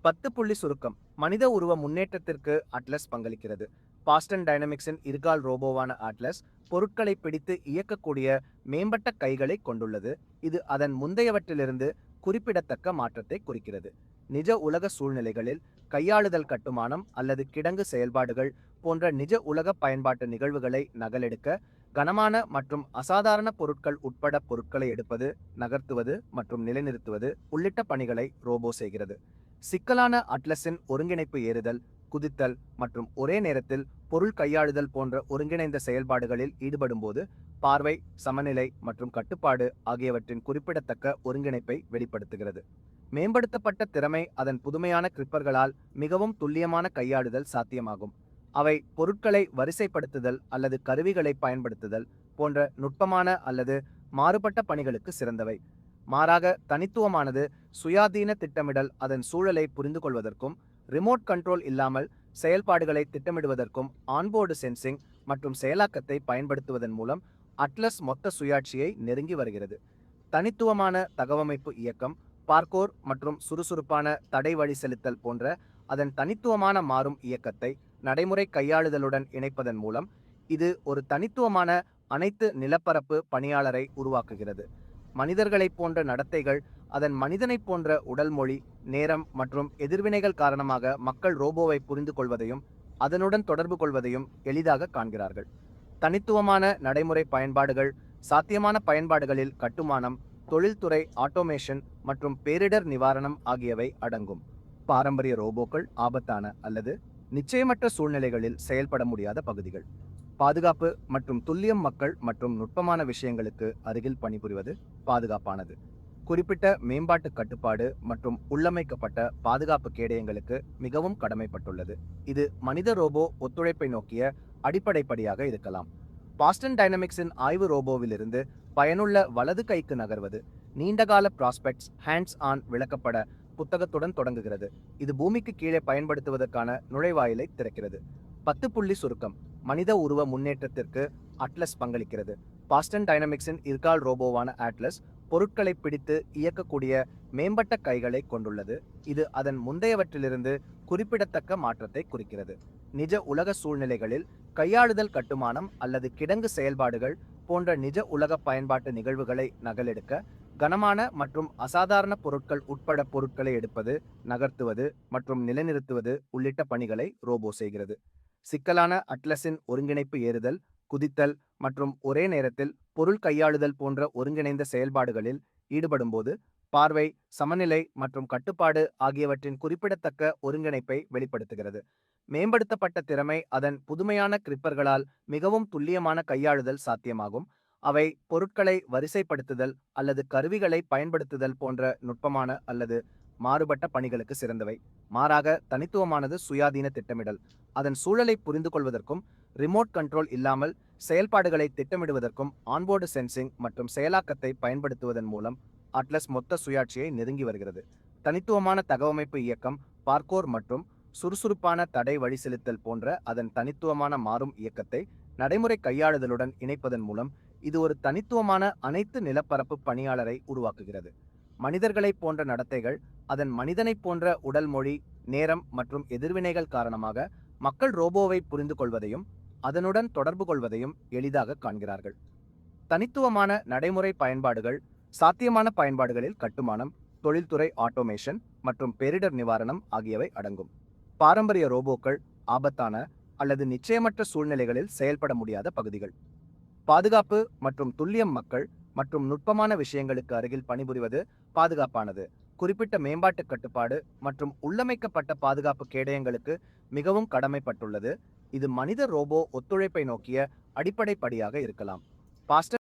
10 புள்ளி சுருக்கம். மனித உருவ முன்னேற்றத்திற்கு அட்லஸ் பங்களிக்கிறது. பாஸ்டன் டைனமிக்ஸின் இருகால் ரோபோவான அட்லஸ் பொருட்களை பிடித்து இயக்கக்கூடிய மேம்பட்ட கைகளை கொண்டுள்ளது. இது அதன் முந்தையவற்றிலிருந்து குறிப்பிடத்தக்க மாற்றத்தை குறிக்கிறது. நிஜ உலக சூழ்நிலைகளில் கையாளுதல் கட்டுமானம் அல்லது கிடங்கு செயல்பாடுகள் போன்ற நிஜ உலக பயன்பாட்டு நிகழ்வுகளை நகலெடுக்க கனமான மற்றும் அசாதாரண பொருட்கள் உட்பட பொருட்களை எடுப்பது, நகர்த்துவது மற்றும் நிலைநிறுத்துவது உள்ளிட்ட பணிகளை ரோபோ செய்கிறது. சிக்கலான அட்லஸின் ஒருங்கிணைப்பு ஏறுதல், குதித்தல் மற்றும் ஒரே நேரத்தில் பொருள் கையாளுதல் போன்ற ஒருங்கிணைந்த செயல்பாடுகளில் ஈடுபடும்போது பார்வை, சமநிலை மற்றும் கட்டுப்பாடு ஆகியவற்றின் குறிப்பிடத்தக்க ஒருங்கிணைப்பை வெளிப்படுத்துகிறது. மேம்படுத்தப்பட்ட திறமை அதன் புதுமையான கிரிப்பர்களால் மிகவும் துல்லியமான கையாளுதல் சாத்தியமாகும். அவை பொருட்களை வரிசைப்படுத்துதல் அல்லது கருவிகளை பயன்படுத்துதல் போன்ற நுட்பமான அல்லது மாறுபட்ட பணிகளுக்கு சிறந்தவை. மாறாக தனித்துவமானது சுயாதீன திட்டமிடல் அதன் சூழலை புரிந்து கொள்வதற்கும், ரிமோட் கண்ட்ரோல் இல்லாமல் செயல்பாடுகளை திட்டமிடுவதற்கும் ஆன்போர்டு சென்சிங் மற்றும் செயலாக்கத்தை பயன்படுத்துவதன் மூலம் அட்லஸ் மொத்த சுயாட்சியை நெருங்கி வருகிறது. தனித்துவமான தகவமைப்பு இயக்கம், பார்க்கோர் மற்றும் சுறுசுறுப்பான தடை வழி செலுத்தல் போன்ற அதன் தனித்துவமான மாறும் இயக்கத்தை நடைமுறை கையாளுதலுடன் இணைப்பதன் மூலம் இது ஒரு தனித்துவமான அனைத்து நிலப்பரப்பு பணியாளரை உருவாக்குகிறது. மனிதர்களைப் போன்ற நடத்தைகள், அதன் மனிதனைப் போன்ற உடல் மொழி, நேரம் மற்றும் எதிர்வினைகள் காரணமாக மக்கள் ரோபோவை புரிந்து கொள்வதையும் அதனுடன் தொடர்பு கொள்வதையும் எளிதாக காண்கிறார்கள். தனித்துவமான நடைமுறை பயன்பாடுகள், சாத்தியமான பயன்பாடுகளில் கட்டுமானம், தொழில்துறை ஆட்டோமேஷன் மற்றும் பேரிடர் நிவாரணம் ஆகியவை அடங்கும். பாரம்பரிய ரோபோக்கள் ஆபத்தான அல்லது நிச்சயமற்ற சூழ்நிலைகளில் செயல்பட முடியாத பகுதிகள். பாதுகாப்பு மற்றும் துல்லியம் மக்கள் மற்றும் நுட்பமான விஷயங்களுக்கு அருகில் பணிபுரிவது பாதுகாப்பானது. குறிப்பிட்ட மேம்பாட்டு கட்டுப்பாடு மற்றும் உள்ளமைக்கப்பட்ட பாதுகாப்பு கேடயங்களுக்கு மிகவும் கடமைப்பட்டுள்ளது. இது மனித ரோபோ ஒத்துழைப்பை நோக்கிய அடிப்படைப்படியாக இருக்கலாம். பாஸ்டன் டைனமிக்ஸின் ஆய்வு ரோபோவிலிருந்து பயனுள்ள வலது கைக்கு நகர்வது நீண்டகால ப்ராஸ்பெக்ட்ஸ் ஹேண்ட்ஸ் ஆன் விளக்கப்பட புத்தகத்துடன் தொடங்குகிறது. இது பூமிக்கு கீழே பயன்படுத்துவதற்கான நுழைவாயிலை திறக்கிறது. 10 புள்ளி சுருக்கம். மனித உருவ முன்னேற்றத்திற்கு அட்லஸ் பங்களிக்கிறது. பாஸ்டன் டைனமிக்ஸின் இருகால் ரோபோவான அட்லஸ் பொருட்களை பிடித்து இயக்கக்கூடிய மேம்பட்ட கைகளை கொண்டுள்ளது. இது அதன் முந்தையவற்றிலிருந்து குறிப்பிடத்தக்க மாற்றத்தை குறிக்கிறது. நிஜ உலக சூழ்நிலைகளில் கையாளுதல் கட்டுமானம் அல்லது கிடங்கு செயல்பாடுகள் போன்ற நிஜ உலக பயன்பாட்டு நிகழ்வுகளை நகலெடுக்க கனமான மற்றும் அசாதாரண பொருட்கள் உட்பட பொருட்களை எடுப்பது, நகர்த்துவது மற்றும் நிலைநிறுத்துவது உள்ளிட்ட பணிகளை ரோபோ செய்கிறது. சிக்கலான அட்லஸின் ஒருங்கிணைப்பு ஏறுதல், குதித்தல் மற்றும் ஒரே நேரத்தில் பொருள் கையாளுதல் போன்ற ஒருங்கிணைந்த செயல்பாடுகளில் ஈடுபடும்போது பார்வை, சமநிலை மற்றும் கட்டுப்பாடு ஆகியவற்றின் குறிப்பிடத்தக்க ஒருங்கிணைப்பை வெளிப்படுத்துகிறது. மேம்படுத்தப்பட்ட திறமை அதன் புதுமையான கிரிப்பர்களால் மிகவும் துல்லியமான கையாளுதல் சாத்தியமாகும். அவை பொருட்களை வரிசைப்படுத்துதல் அல்லது கருவிகளை பயன்படுத்துதல் போன்ற நுட்பமான அல்லது மாறுபட்ட பணிகளுக்கு சிறந்தவை. மாறாக தனித்துவமானது சுயாதீன திட்டமிடல் அதன் சூழலை புரிந்து கொள்வதற்கும், ரிமோட் கண்ட்ரோல் இல்லாமல் செயல்பாடுகளை திட்டமிடுவதற்கும் ஆன்போர்டு சென்சிங் மற்றும் செயலாக்கத்தை பயன்படுத்துவதன் மூலம் அட்லஸ் மொத்த சுயாட்சியை நெருங்கி வருகிறது. தனித்துவமான தகவமைப்பு இயக்கம், பார்க்கோர் மற்றும் சுறுசுறுப்பான தடை வழி செலுத்தல் போன்ற அதன் தனித்துவமான மாறும் இயக்கத்தை நடைமுறை கையாளுதலுடன் இணைப்பதன் மூலம் இது ஒரு தனித்துவமான அனைத்து நிலப்பரப்பு பணியாளரை உருவாக்குகிறது. மனிதர்களைப் போன்ற நடத்தைகள், அதன் மனிதனைப் போன்ற உடல் மொழி, நேரம் மற்றும் எதிர்வினைகள் காரணமாக மக்கள் ரோபோவை புரிந்து கொள்வதையும் அதனுடன் தொடர்பு கொள்வதையும் எளிதாக காண்கிறார்கள். தனித்துவமான நடைமுறை பயன்பாடுகள், சாத்தியமான பயன்பாடுகளில் கட்டுமானம், தொழில்துறை ஆட்டோமேஷன் மற்றும் பேரிடர் நிவாரணம் ஆகியவை அடங்கும். பாரம்பரிய ரோபோக்கள் ஆபத்தான அல்லது நிச்சயமற்ற சூழ்நிலைகளில் செயல்பட முடியாத பகுதிகள். பாதுகாப்பு மற்றும் துல்லியம் மக்கள் மற்றும் நுட்பமான விஷயங்களுக்கு அருகில் பணிபுரிவது பாதுகாப்பானது. குறிப்பிட்ட மேம்பாட்டு கட்டுப்பாடு மற்றும் உள்ளமைக்கப்பட்ட பாதுகாப்பு கேடயங்களுக்கு மிகவும் கடமைப்பட்டுள்ளது. இது மனித ரோபோ ஒத்துழைப்பை நோக்கிய அடிப்படைப்படியாக இருக்கலாம். பாஸ்டன்